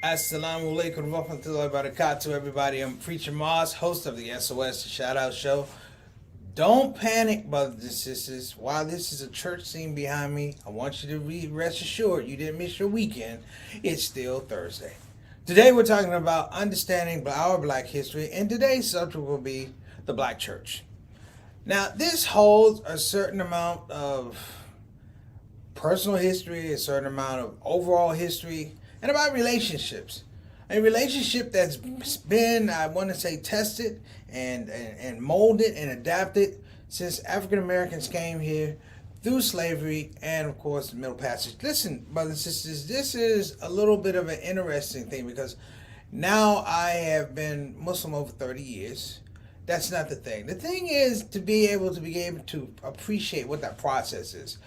Assalamu alaikum warahmatullahi wabarakatuh, everybody. I'm Preacher Moss, host of the SOS Shout Out Show. Don't panic, brothers and sisters. While this is a church scene behind me, I want you to rest assured you didn't miss your weekend. It's still Thursday. Today we're talking about understanding our black history, and today's subject will be the black church. Now, this holds a certain amount of personal history, a certain amount of overall history, and about relationships. A relationship that's been, I want to say, tested and molded and adapted since African Americans came here through slavery and, of course, the Middle Passage. Listen, brothers and sisters, this is a little bit of an interesting thing because now I have been Muslim over 30 years. That's not the thing. The thing is to be able to appreciate what that process is.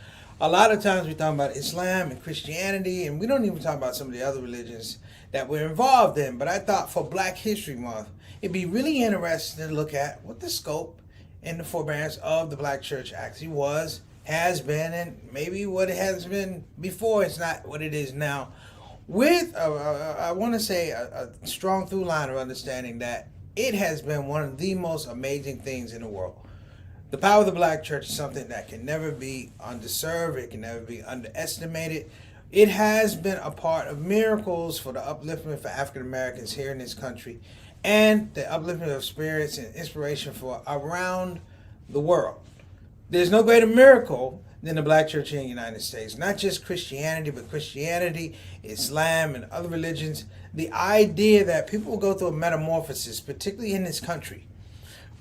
A lot of times we talk about Islam and Christianity, and we don't even talk about some of the other religions that we're involved in. But I thought for Black History Month, it'd be really interesting to look at what the scope and the forbearance of the Black Church actually was, has been, and maybe what it has been before. It's not what it is now. With, I want to say, a strong through line of understanding that it has been one of the most amazing things in the world. The power of the Black church is something that can never be underserved. It can never be underestimated. It has been a part of miracles for the upliftment for African Americans here in this country and the upliftment of spirits and inspiration for around the world. There's no greater miracle than the Black church in the United States. Not just Christianity, but Christianity, Islam, and other religions. The idea that people will go through a metamorphosis, particularly in this country,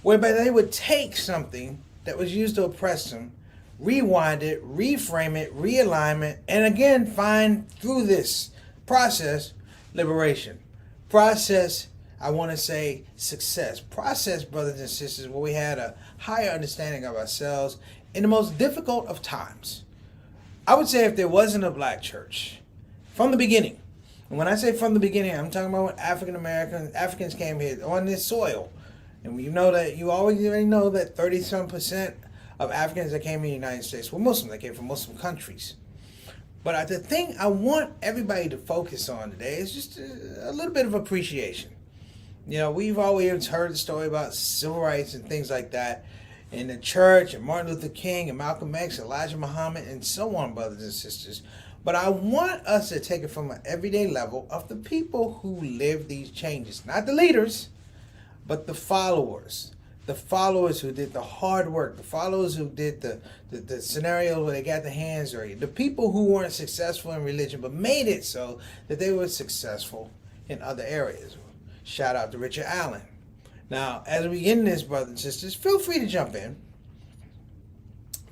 whereby they would take something that was used to oppress them, rewind it, reframe it, realign it, and again find through this process liberation. Process, I want to say success. Process, brothers and sisters, where we had a higher understanding of ourselves in the most difficult of times. I would say if there wasn't a Black church from the beginning, and when I say from the beginning, I'm talking about when Africans came here on this soil. And you know that you already know that 30-some% of Africans that came in the United States were Muslim. They came from Muslim countries. But the thing I want everybody to focus on today is just a little bit of appreciation. You know, we've always heard the story about civil rights and things like that in the church, and Martin Luther King and Malcolm X, Elijah Muhammad, and so on, brothers and sisters. But I want us to take it from an everyday level of the people who live these changes, not the leaders, but the followers who did the hard work, the followers who did the scenario where they got their hands dirty, the people who weren't successful in religion but made it so that they were successful in other areas. Shout out to Richard Allen. Now, as we get in this, brothers and sisters, feel free to jump in.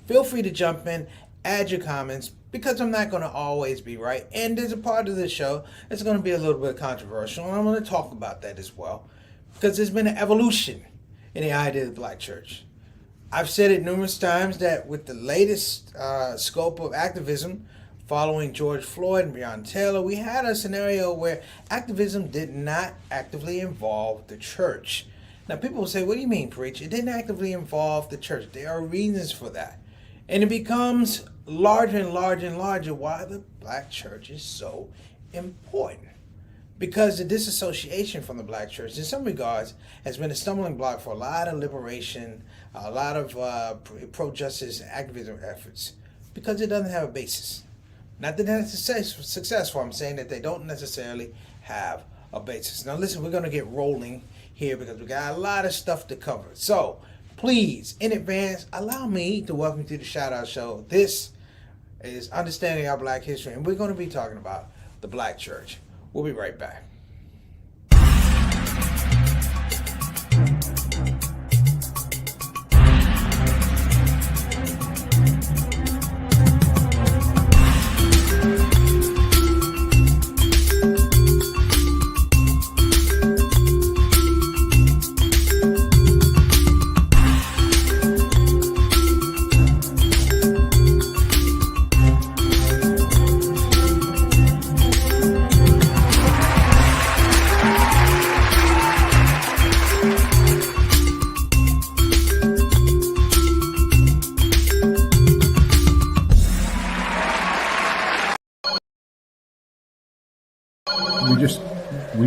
Feel free to jump in, add your comments, because I'm not going to always be right. And there's a part of the show that's going to be a little bit controversial, and I'm going to talk about that as well. Because there's been an evolution in the idea of the Black church. I've said it numerous times that with the latest scope of activism following George Floyd and Breonna Taylor, we had a scenario where activism did not actively involve the church. Now people will say, what do you mean, preach? It didn't actively involve the church. There are reasons for that. And it becomes larger and larger and larger why the Black church is so important. Because the disassociation from the Black church, in some regards, has been a stumbling block for a lot of liberation, a lot of pro-justice activism efforts, because it doesn't have a basis. Not that that's successful, I'm saying that they don't necessarily have a basis. Now listen, we're going to get rolling here because we got a lot of stuff to cover. So please, in advance, allow me to welcome you to the Shout Out Show. This is Understanding Our Black History, and we're going to be talking about the Black church. We'll be right back. We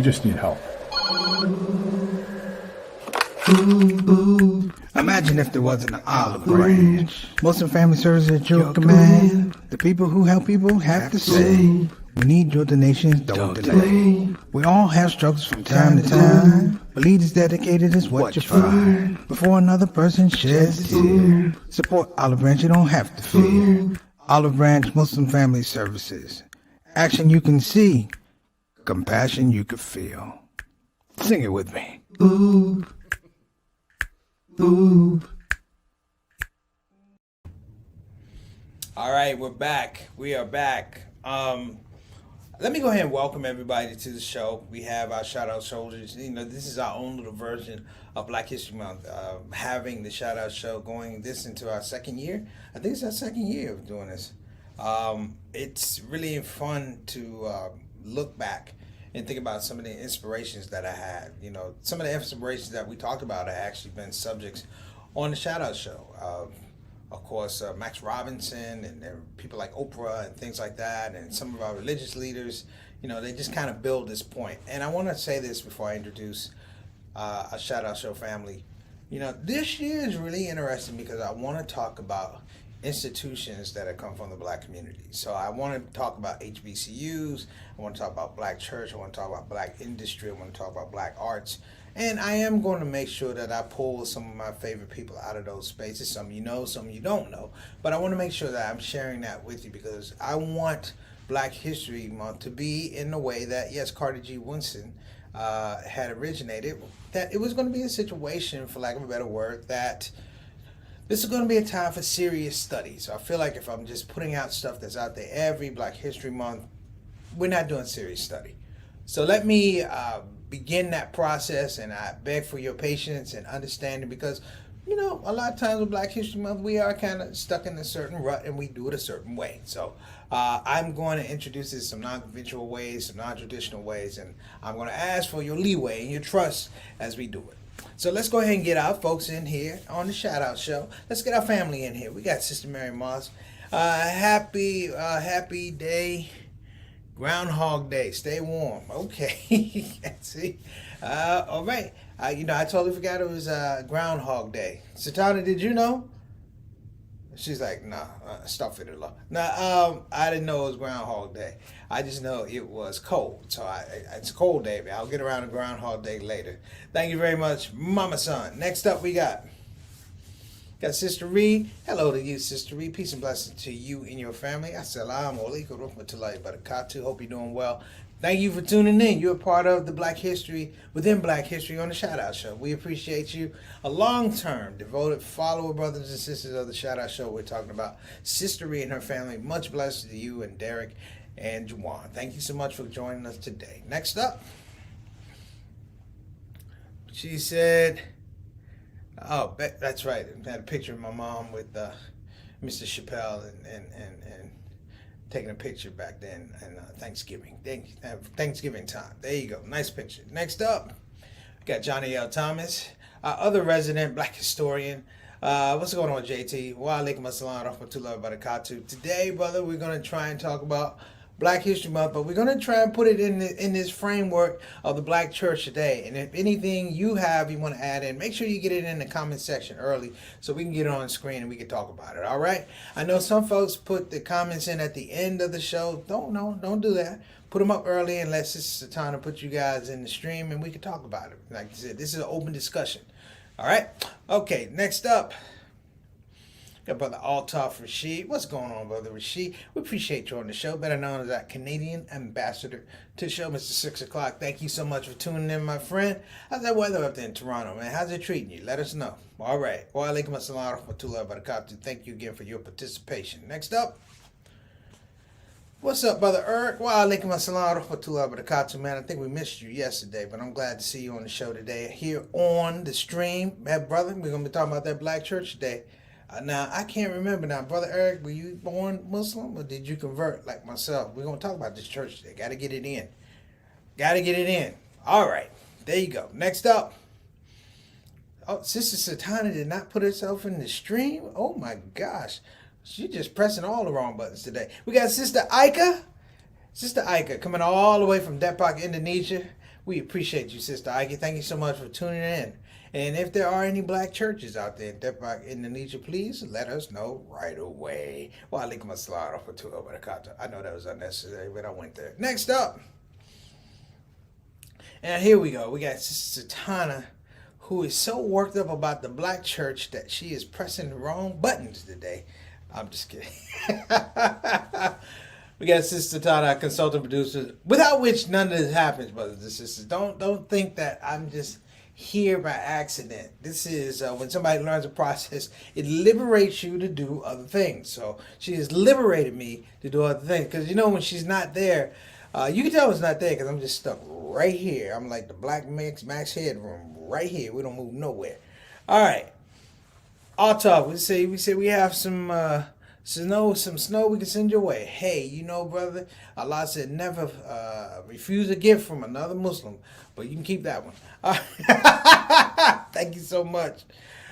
just need help. Imagine if there wasn't an olive branch. Muslim Family Service at your command. The people who help people have to say, we need your donations, don't delay. We all have struggles from time to time, but leaders dedicated is what you find. Before another person sheds a tear, support Olive Branch, you don't have to fear. Olive Branch Muslim Family Services. Action you can see, compassion you can feel. Sing it with me. Ooh. Ooh. All right, we're back. We are back. Let me go ahead and welcome everybody to the show. We have our shout out soldiers. You know, this is our own little version of Black History Month. Having the shout out show going this into our second year. I think it's our second year of doing this. It's really fun to look back and think about some of the inspirations that I had. You know, some of the inspirations that we talked about have actually been subjects on the shout out show. Of course, Max Robinson and people like Oprah and things like that, and some of our religious leaders, you know, they just kind of build this point. And I want to say this before I introduce a shout out show family. You know, this year is really interesting because I want to talk about institutions that have come from the Black community. So I want to talk about HBCUs, I want to talk about Black church, I want to talk about Black industry, I want to talk about Black arts. And I am going to make sure that I pull some of my favorite people out of those spaces. Some you know, some you don't know. But I want to make sure that I'm sharing that with you because I want Black History Month to be in the way that, yes, Carter G. Woodson had originated, that it was going to be a situation, for lack of a better word, that this is going to be a time for serious study. So I feel like if I'm just putting out stuff that's out there every Black History Month, we're not doing serious study. So let me begin that process, and I beg for your patience and understanding because, you know, a lot of times with Black History Month, we are kind of stuck in a certain rut and we do it a certain way. So I'm going to introduce this some non-conventional ways, some non-traditional ways, and I'm going to ask for your leeway and your trust as we do it. So let's go ahead and get our folks in here on the shout out show. Let's get our family in here. We got Sister Mary Moss. Happy day. Groundhog Day. Stay warm. Okay. See? All right. You know, I totally forgot it was Groundhog Day. Satana, did you know? She's like, nah, stop it, Allah. Nah, I didn't know it was Groundhog Day. I just know it was cold. So it's a cold day, but I'll get around to Groundhog Day later. Thank you very much, Mama Son. Next up, we got Sister Reed. Hello to you, Sister Reed. Peace and blessings to you and your family. Assalamu alaikum wa rahmatullahi wa barakatuh. Hope you're doing well. Thank you for tuning in. You're a part of the Black History, within Black History on the Shout Out Show. We appreciate you. A long-term, devoted follower, brothers and sisters of the Shout Out Show. We're talking about Sister Reed and her family. Much blessed to you and Derek and Juwan. Thank you so much for joining us today. Next up, she said, oh, that's right. I had a picture of my mom with Mr. Chappelle and taking a picture back then and Thanksgiving. Thanksgiving time. There you go. Nice picture. Next up, we got Johnny L. Thomas, our other resident Black historian. What's going on, JT? Wa alaikum assalam rahmatullahi wa barakatuh. Today, brother, we're going to try and talk about Black History Month, but we're going to try and put it in this framework of the Black church today. And if anything you want to add in, make sure you get it in the comment section early so we can get it on screen and we can talk about it. All right? I know some folks put the comments in at the end of the show. Don't do that. Put them up early and let Sister Satana put you guys in the stream and we can talk about it. Like I said, this is an open discussion. All right? Okay, next up. Got Brother Altaf Rashid. What's going on, Brother Rashid? We appreciate you on the show, better known as that Canadian ambassador to the show, Mr. 6 o'clock. Thank you so much for tuning in, my friend. How's that weather up there in Toronto, man? How's it treating you? Let us know. All right. Wa alaikum assalam rahmatullahi wa barakatuh. Thank you again for your participation. Next up, what's up, Brother Eric? Wa alaikum assalam rahmatullahi wa barakatuh, man. I think we missed you yesterday, but I'm glad to see you on the show today. Here on the stream, man, brother, we're going to be talking about that Black church today. Now, I can't remember now. Brother Eric, were you born Muslim or did you convert like myself? We're going to talk about this church today. Got to get it in. All right. There you go. Next up. Oh, Sister Satana did not put herself in the stream? Oh, my gosh. She's just pressing all the wrong buttons today. We got Sister Ika. Sister Ika, coming all the way from Depok, Indonesia. We appreciate you, Sister Ika. Thank you so much for tuning in. And if there are any black churches out there in Depok, Indonesia, please let us know right away. Walaikum assalam warahmatullahi wabarakatuh. I know that was unnecessary, but I went there. Next up. And here we go. We got Sister Tana, who is so worked up about the black church that she is pressing the wrong buttons today. I'm just kidding. We got Sister Tana, consultant producer, without which none of this happens, brothers and sisters. Don't think that I'm just here by accident. This is when somebody learns a process, it liberates you to do other things. So she has liberated me to do other things. Because when she's not there, you can tell it's not there because I'm just stuck right here. I'm like the Black Max Headroom right here. We don't move nowhere. All right. All talk. We say we have some snow we can send your way. Hey, brother, Allah said never refuse a gift from another Muslim, but you can keep that one. Thank you so much.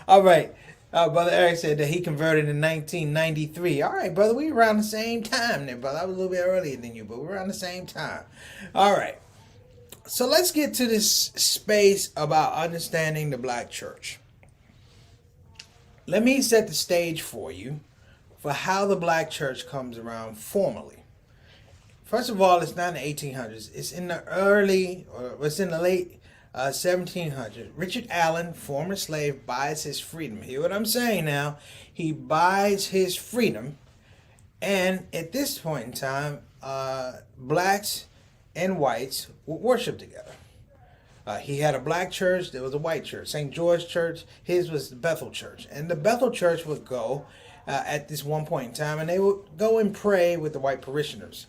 All right. Brother Eric said that he converted in 1993. All right, brother, we around the same time there, brother. I was a little bit earlier than you, but we're around the same time. All right. So let's get to this space about understanding the black church. Let me set the stage for you for how the black church comes around formally. First of all, it's not in the 1800s. It's in the late 1700s. Richard Allen, former slave, buys his freedom. Hear what I'm saying now? He buys his freedom. And at this point in time, blacks and whites would worship together. He had a black church. There was a white church. St. George Church. His was the Bethel Church. And the Bethel Church would go at this one point in time, and they would go and pray with the white parishioners.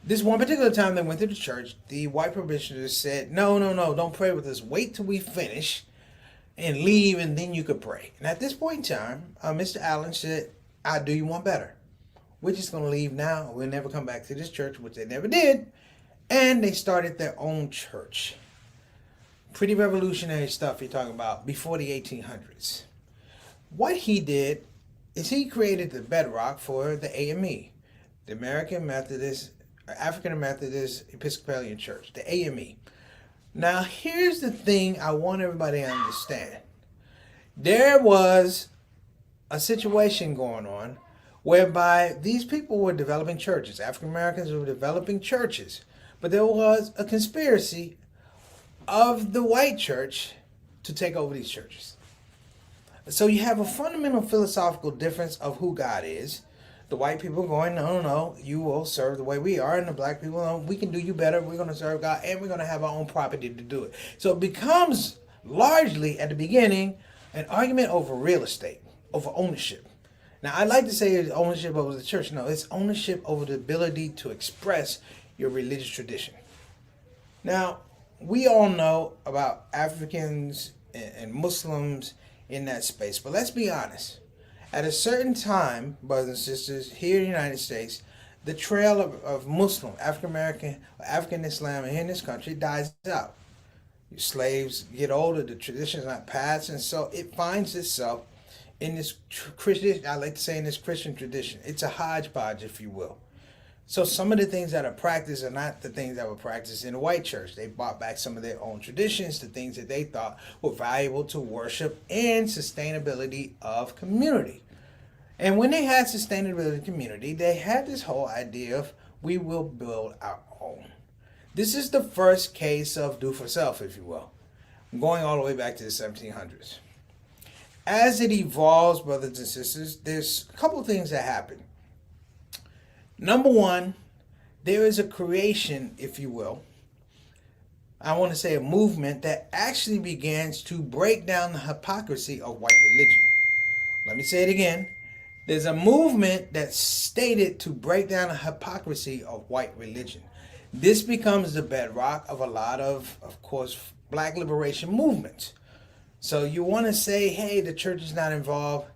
This one particular time they went to the church, the white parishioners said, no, don't pray with us. Wait till we finish and leave, and then you could pray. And at this point in time, Mr. Allen said, I'll do you one better. We're just going to leave now. We'll never come back to this church, which they never did. And they started their own church. Pretty revolutionary stuff you're talking about before the 1800s. What he did is he created the bedrock for the AME, the African Methodist Episcopalian Church, the AME. Now, here's the thing I want everybody to understand. There was a situation going on whereby these people were developing churches. African Americans were developing churches. But there was a conspiracy of the white church to take over these churches. So you have a fundamental philosophical difference of who God is. The white people going, no, you will serve the way we are. And the black people, no, we can do you better. We're going to serve God, and we're going to have our own property to do it. So it becomes largely, at the beginning, an argument over real estate, over ownership. Now, I'd like to say it's ownership over the church. No, it's ownership over the ability to express your religious tradition. Now, we all know about Africans and Muslims in that space, but let's be honest. At a certain time, brothers and sisters, here in the United States, the trail of Muslim, African American, African Islam here in this country dies out. Your slaves get older, the tradition is not passed, and so it finds itself in this Christian, I like to say in this Christian tradition. It's a hodgepodge, if you will. So some of the things that are practiced are not the things that were practiced in the white church. They brought back some of their own traditions, the things that they thought were valuable to worship and sustainability of community. And when they had sustainability of community, they had this whole idea of we will build our own. This is the first case of do for self, if you will, going all the way back to the 1700s. As it evolves, brothers and sisters, there's a couple of things that happen. Number one, there is a creation, if you will. I want to say a movement that actually begins to break down the hypocrisy of white religion. Let me say it again. There's a movement that's stated to break down the hypocrisy of white religion. This becomes the bedrock of a lot of course, black liberation movements. So you want to say, hey, the church is not involved.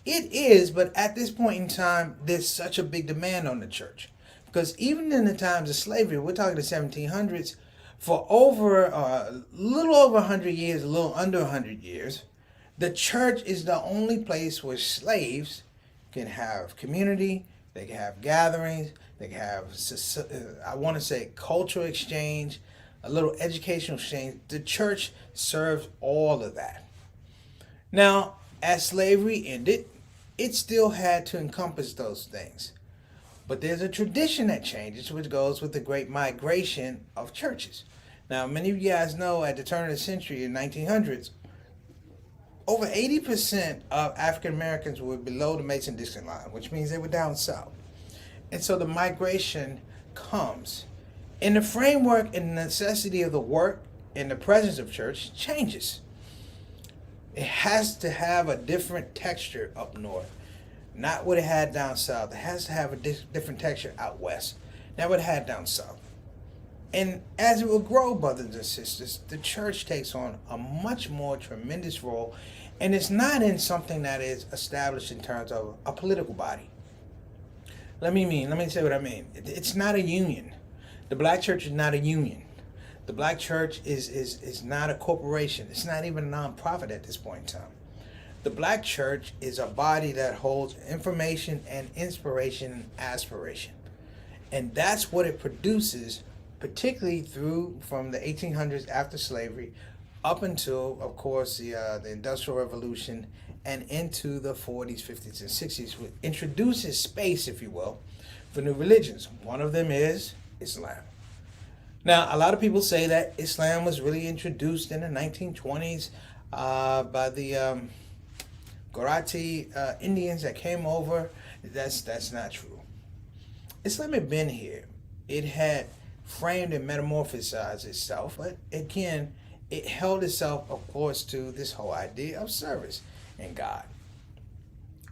It is, but at this point in time, there's such a big demand on the church. Because even in the times of slavery, we're talking the 1700s, for over a little over 100 years, a little under 100 years, the church is the only place where slaves can have community, they can have gatherings, They have, I want to say, cultural exchange, a little educational exchange. The church served all of that. Now, as slavery ended, it still had to encompass those things. But there's a tradition that changes, which goes with the great migration of churches. Now, many of you guys know at the turn of the century, in 1900s, over 80% of African Americans were below the Mason-Dixon line, which means they were down south. And so the migration comes. And the framework and the necessity of the work and the presence of church changes. It has to have a different texture up north, not what it had down south. It has to have a different texture out west, not what it had down south. And as it will grow, brothers and sisters, the church takes on a much more tremendous role, and it's not in something that is established in terms of a political body. Let me say what I mean. It's not a union. The black church is not a union. The black church is not a corporation. It's not even a nonprofit at this point in time. The black church is a body that holds information and inspiration and aspiration. And that's what it produces, particularly from the 1800s after slavery up until, of course, the Industrial Revolution and into the 40s, 50s, and 60s, which introduces space, if you will, for new religions. One of them is Islam. Now, a lot of people say that Islam was really introduced in the 1920s by the Gujarati Indians that came over. That's not true. Islam had been here. It had framed and metamorphosized itself, but again, it held itself, of course, to this whole idea of service and God.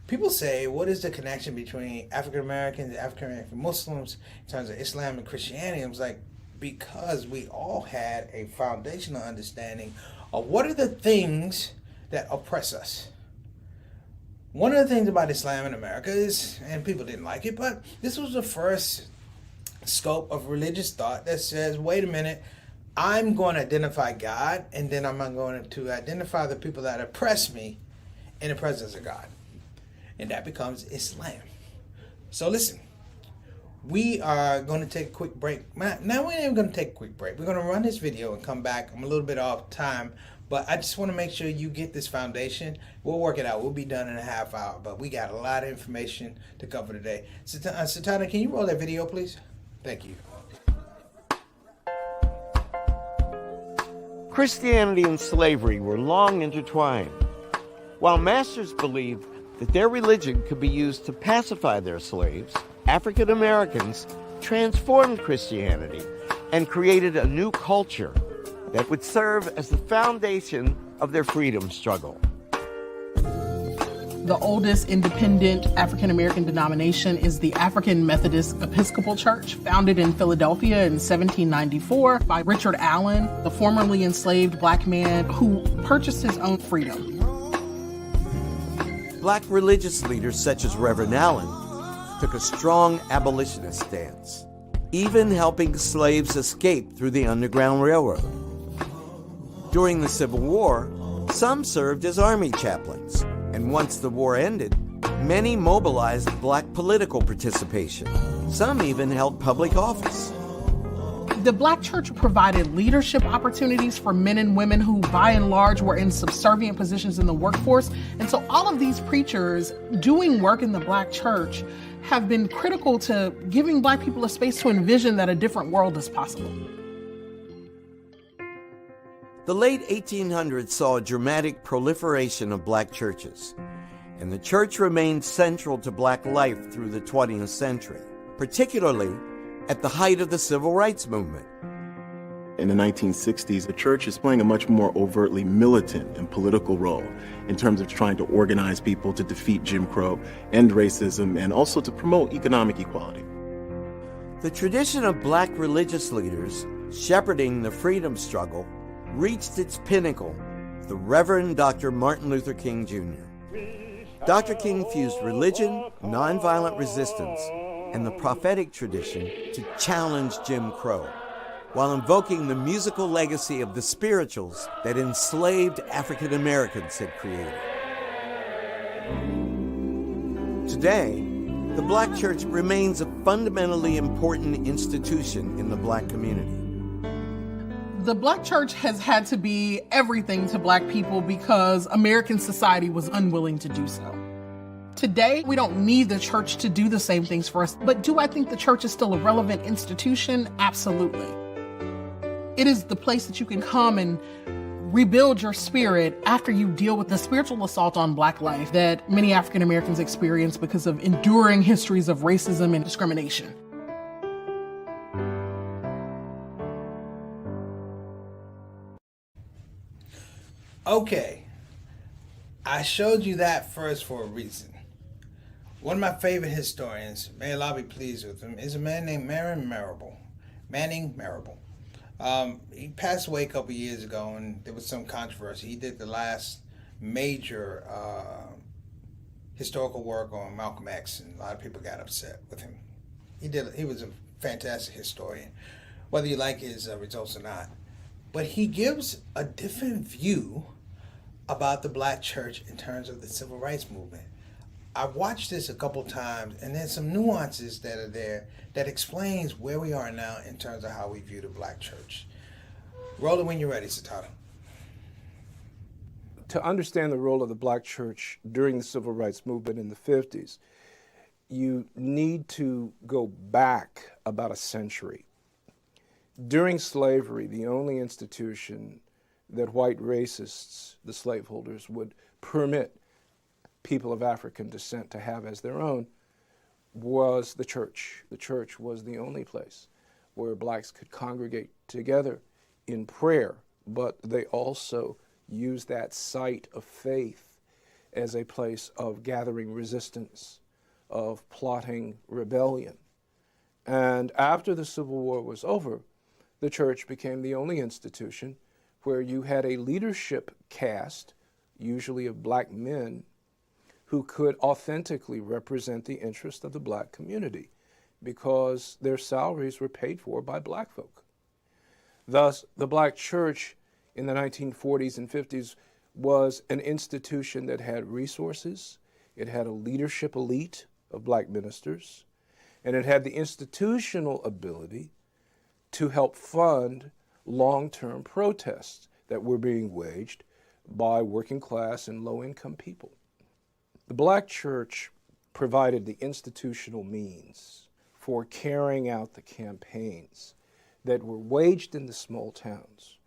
People say, what is the connection between African Americans and African American Muslims in terms of Islam and Christianity? I was like, because we all had a foundational understanding of what are the things that oppress us. One of the things about Islam in America is, and people didn't like it, but this was the first scope of religious thought that says, wait a minute, I'm going to identify God, and then I'm going to identify the people that oppress me in the presence of God. And that becomes Islam. So listen, we are going to take a quick break. Now we ain't even going to take a quick break. We're going to run this video and come back. I'm a little bit off time, but I just want to make sure you get this foundation. We'll work it out. We'll be done in a half hour, but we got a lot of information to cover today. Satana, can you roll that video, please? Thank you. Christianity and slavery were long intertwined. While masters believed that their religion could be used to pacify their slaves, African Americans transformed Christianity and created a new culture that would serve as the foundation of their freedom struggle. The oldest independent African American denomination is the African Methodist Episcopal Church, founded in Philadelphia in 1794 by Richard Allen, the formerly enslaved black man who purchased his own freedom. Black religious leaders such as Reverend Allen took a strong abolitionist stance, even helping slaves escape through the Underground Railroad. During the Civil War, some served as army chaplains, and once the war ended, many mobilized black political participation. Some even held public office. The black church provided leadership opportunities for men and women who, by and large, were in subservient positions in the workforce. And so all of these preachers doing work in the black church have been critical to giving black people a space to envision that a different world is possible. The late 1800s saw a dramatic proliferation of black churches, and the church remained central to black life through the 20th century, particularly at the height of the Civil Rights Movement. In the 1960s, the church is playing a much more overtly militant and political role in terms of trying to organize people to defeat Jim Crow, end racism, and also to promote economic equality. The tradition of black religious leaders shepherding the freedom struggle reached its pinnacle with the Reverend Dr. Martin Luther King Jr. Dr. King fused religion, nonviolent resistance, and the prophetic tradition to challenge Jim Crow, while invoking the musical legacy of the spirituals that enslaved African Americans had created. Today, The black church remains a fundamentally important institution in the black community. The black church has had to be everything to black people because American society was unwilling to do so. Today, we don't need the church to do the same things for us, but do I think the church is still a relevant institution? Absolutely. It is the place that you can come and rebuild your spirit after you deal with the spiritual assault on black life that many African Americans experience because of enduring histories of racism and discrimination. Okay, I showed you that first for a reason. One of my favorite historians, may Allah be pleased with him, is a man named Manning Marable. He passed away a couple years ago, and there was some controversy. He did the last major historical work on Malcolm X, and a lot of people got upset with him. He was a fantastic historian, whether you like his results or not. But he gives a different view about the black church in terms of the civil rights movement. I've watched this a couple times, and there's some nuances that are there that explains where we are now in terms of how we view the black church. Roll it when you're ready, Satata. To understand the role of the black church during the civil rights movement in the 50s, you need to go back about a century. During slavery, the only institution that white racists, the slaveholders, would permit people of African descent to have as their own was the church. The church was the only place where blacks could congregate together in prayer, but they also used that site of faith as a place of gathering resistance, of plotting rebellion. And after the Civil War was over, the church became the only institution where you had a leadership caste, usually of black men, who could authentically represent the interest of the black community because their salaries were paid for by black folk. Thus, the black church in the 1940s and 50s was an institution that had resources, it had a leadership elite of black ministers, and it had the institutional ability to help fund long-term protests that were being waged by working class and low-income people. The black church provided the institutional means for carrying out the campaigns that were waged in the small towns.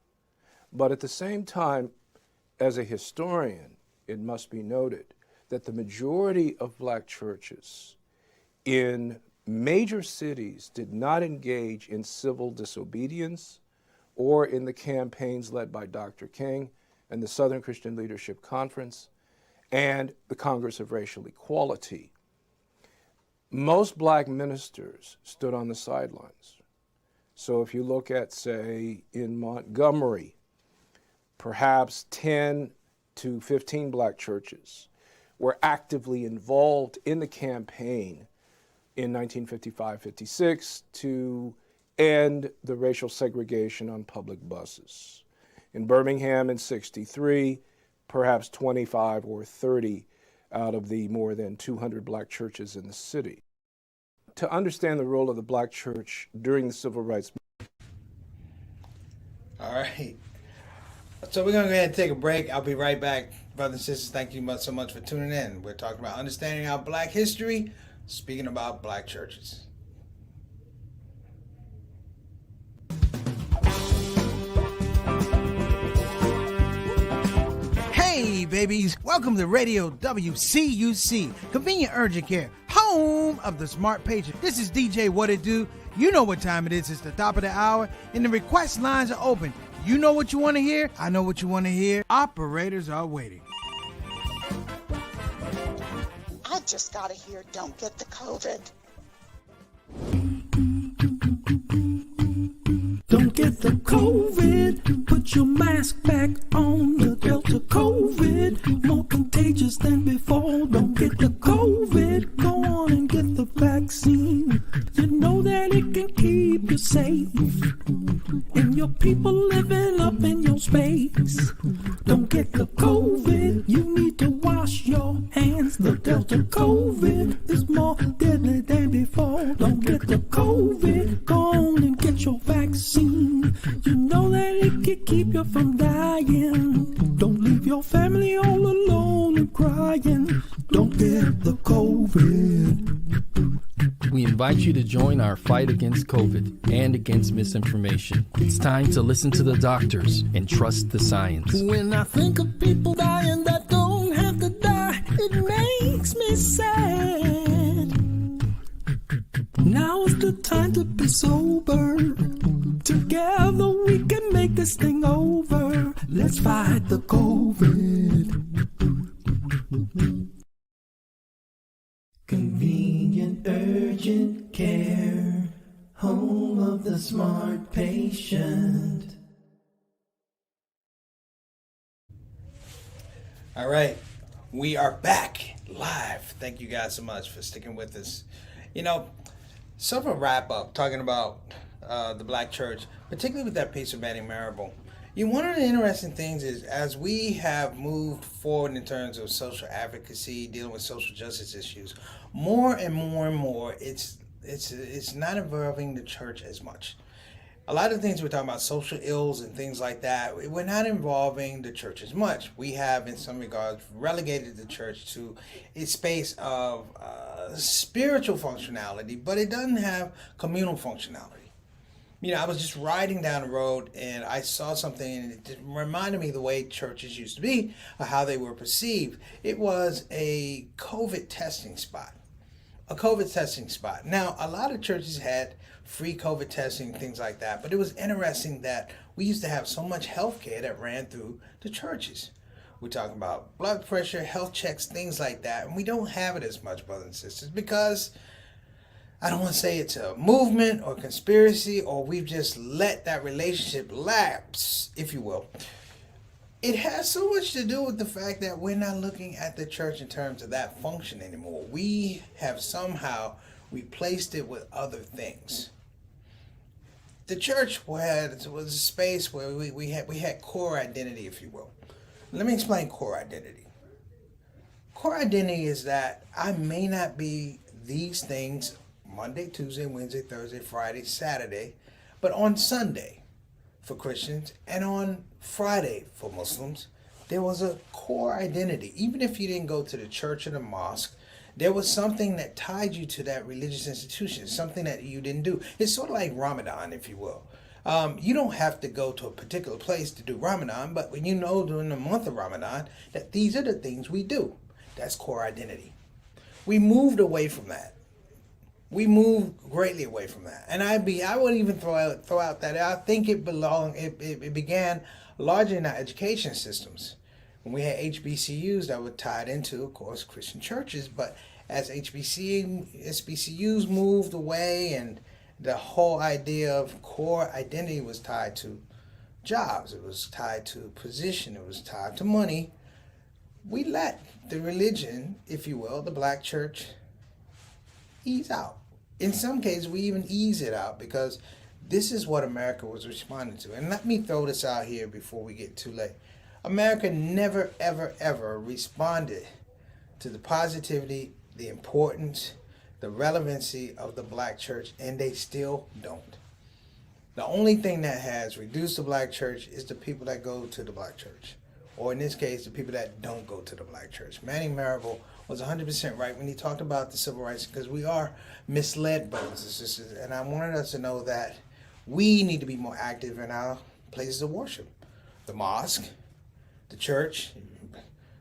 But at the same time, as a historian, it must be noted that the majority of black churches in major cities did not engage in civil disobedience or in the campaigns led by Dr. King and the Southern Christian Leadership Conference and the Congress of Racial Equality. Most black ministers stood on the sidelines. So if you look at, say, in Montgomery, perhaps 10 to 15 black churches were actively involved in the campaign in 1955-56 to end the racial segregation on public buses. In Birmingham in 63, perhaps 25 or 30 out of the more than 200 black churches in the city. To understand the role of the black church during the civil rights movement. All right. So we're going to go ahead and take a break. I'll be right back. Brothers and sisters, thank you so much for tuning in. We're talking about understanding our black history, speaking about black churches. Hey, babies. Welcome to Radio WCUC, Convenient Urgent Care, home of the smart patient. This is DJ What It Do. You know what time it is. It's the top of the hour, and the request lines are open. You know what you want to hear. I know what you want to hear. Operators are waiting. I just got to hear don't get the COVID. Don't get the COVID. Put your mask back on. The Delta COVID, more contagious than before. Don't get the COVID. Go on and get the vaccine. You know that it can keep you safe. and your people living up in your space. Don't get the COVID, you need to wash your hands. The Delta COVID is more deadly than before. Don't get the COVID, go on and get your vaccine. You know that it can keep you from dying. Don't leave your family all alone and crying. Don't get the COVID. We invite you to join our fight against COVID and against misinformation. It's time to listen to the doctors and trust the science. When I think of people dying that don't have to die, it makes me sad. Now is the time to be sober. Together we can make this thing over. Let's fight the COVID. Convenient urgent care, home of the smart patient. All right, we are back live. Thank you guys so much for sticking with us. You know, sort of a wrap up talking about the black church, particularly with that piece of Manny Marable. One of the interesting things is, as we have moved forward in terms of social advocacy, dealing with social justice issues, more and more and more, it's not involving the church as much. A lot of things we're talking about, social ills and things like that, we're not involving the church as much. We have, in some regards, relegated the church to a space of spiritual functionality, but it doesn't have communal functionality. I was just riding down the road and I saw something, and it reminded me of the way churches used to be, or how they were perceived. It was a COVID testing spot. Now, a lot of churches had free COVID testing, things like that, but it was interesting that we used to have so much health care that ran through the churches. We're talking about blood pressure, health checks, things like that, and we don't have it as much, brothers and sisters, because I don't want to say it's a movement or conspiracy, or we've just let that relationship lapse, if you will. It has so much to do with the fact that we're not looking at the church in terms of that function anymore. We have somehow replaced it with other things. The church was a space where we had core identity, if you will. Let me explain core identity. Core identity is that I may not be these things Monday, Tuesday, Wednesday, Thursday, Friday, Saturday, but on Sunday for Christians and on Friday for Muslims, there was a core identity. Even if you didn't go to the church or the mosque, there was something that tied you to that religious institution, something that you didn't do. It's sort of like Ramadan, if you will. You don't have to go to a particular place to do Ramadan, but when you know during the month of Ramadan that these are the things we do, that's core identity. We moved away from that. We moved greatly away from that, and I wouldn't even throw out that I think it began largely in our education systems. When we had HBCUs that were tied into, of course, Christian churches, but as HBCUs moved away, and the whole idea of core identity was tied to jobs, it was tied to position, it was tied to money, we let the religion, if you will, the black church, ease out. In some cases, we even ease it out, because this is what America was responding to. And let me throw this out here before we get too late. America never, ever, ever responded to the positivity, the importance, the relevancy of the black church, and they still don't. The only thing that has reduced the black church is the people that go to the black church, or in this case, the people that don't go to the black church. Manny Marable was 100% right when he talked about the civil rights, because we are misled, brothers and sisters, and I wanted us to know that we need to be more active in our places of worship. The mosque, the church,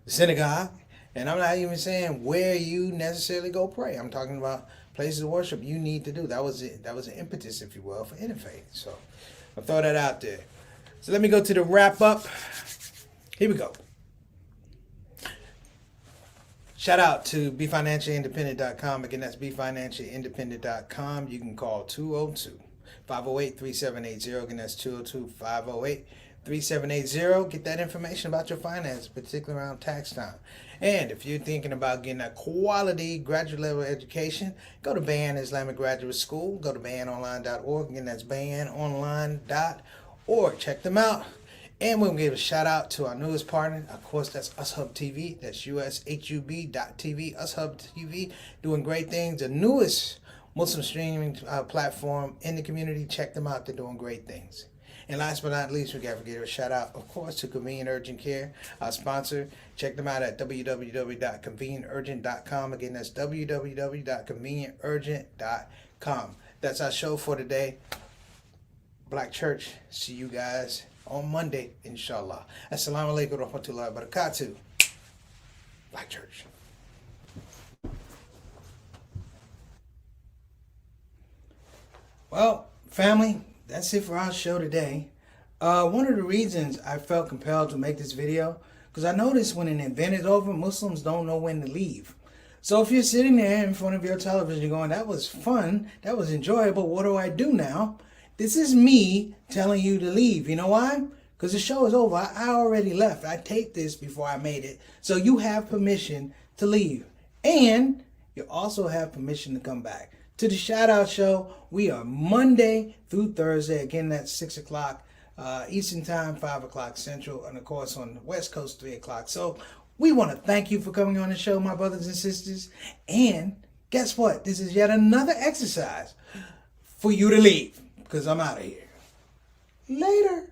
the synagogue, and I'm not even saying where you necessarily go pray. I'm talking about places of worship you need to do. That was it. That was an impetus, if you will, for Interfaith. So I'll throw that out there. So let me go to the wrap up. Here we go. Shout out to BeFinanciallyIndependent.com. Again, that's BeFinanciallyIndependent.com. You can call 202-508-3780. Again, that's 202-508-3780. 3780. Get that information about your finances, particularly around tax time. And if you're thinking about getting a quality graduate level education, go to Bayan Islamic Graduate School. Go to bayanonline.org. Again, that's bayanonline.org. Check them out. And we'll give a shout out to our newest partner. Of course, that's UsHub TV. That's ushub.tv. UsHub TV, doing great things. The newest Muslim streaming platform in the community. Check them out. They're doing great things. And last but not least, we got to give a shout out, of course, to Convenient Urgent Care, our sponsor. Check them out at www.convenienturgent.com. Again, that's www.convenienturgent.com. That's our show for today. Black Church, see you guys on Monday, inshallah. Assalamu alaikum wa rahmatullahi wa barakatuh. Black Church. Well, family, that's it for our show today. One of the reasons I felt compelled to make this video, because I noticed when an event is over, Muslims don't know when to leave. So if you're sitting there in front of your television going, that was fun, that was enjoyable, what do I do now? This is me telling you to leave. You know why? Because the show is over. I already left. I taped this before I made it. So you have permission to leave. And you also have permission to come back. To the Shout Out Show, we are Monday through Thursday. Again, that's 6 o'clock Eastern Time, 5 o'clock Central, and of course on the West Coast, 3 o'clock. So we want to thank you for coming on the show, my brothers and sisters. And guess what? This is yet another exercise for you to leave, because I'm out of here. Later.